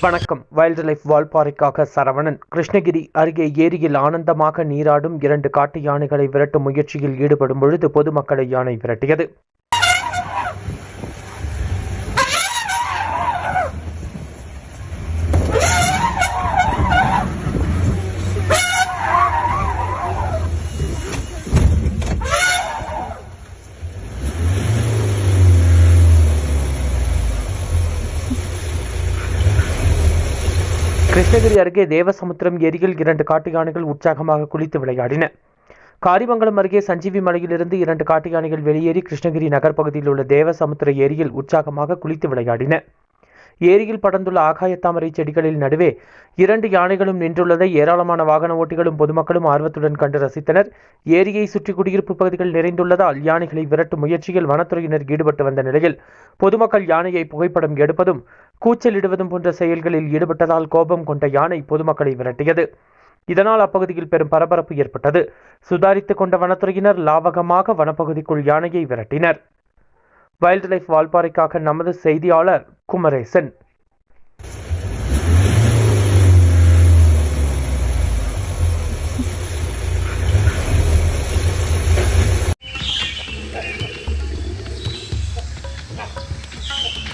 வணக்கம். Wild life வால்பாறைக்காக சரவணன். கிருஷ்ணகிரி அருகே ஏரியில் ஆனந்தமாக நீராடும் 2 காட்டு யானைகளை விரட்டும் முயற்சியில் ஈடுபடும் பொழுது பொதுமக்களை யானை விரட்டியது. கிருஷ்ணகிரி அருகே தேவசமுத்திரம் ஏரியில் 2 காட்டு யானைகள் உற்சாகமாக குளித்து விளையாடின. காரிமங்கலம் அருகே சஞ்சீவி மலையிலிருந்து 2 காட்டு யானைகள் வெளியேறி கிருஷ்ணகிரி நகர் பகுதியில் உள்ள தேவசமுத்திர ஏரியில் உற்சாகமாக குளித்து விளையாடின. ஏரியில் படர்ந்துள்ள ஆகாயத்தாமரை செடிகளில் நடுவே 2 யானைகளும் நின்றுள்ளதை ஏராளமான வாகன ஓட்டிகளும் பொதுமக்களும் ஆர்வத்துடன் கண்டு ரசித்தனர். ஏரியை சுற்றி குடியிருப்பு பகுதிகள் நிறைந்துள்ளதால் யானைகளை விரட்டும் முயற்சியில் வனத்துறையினர் ஈடுபட்டு வந்த நிலையில் பொதுமக்கள் யானையை புகைப்படம் எடுப்பதும் கூச்சலிடுவதும் போன்ற செயல்களில் ஈடுபட்டதால் கோபம் கொண்ட யானை பொதுமக்களை விரட்டியது. இதனால் அப்பகுதியில் பெரும் பரபரப்பு ஏற்பட்டது. சுதாரித்துக் கொண்ட வனத்துறையினர் லாவகமாக வனப்பகுதிக்குள் யானையை விரட்டினர். வைல்ட் லைஃப் வால்பாறைக்காக நமது செய்தியாளர் குமரேசன்.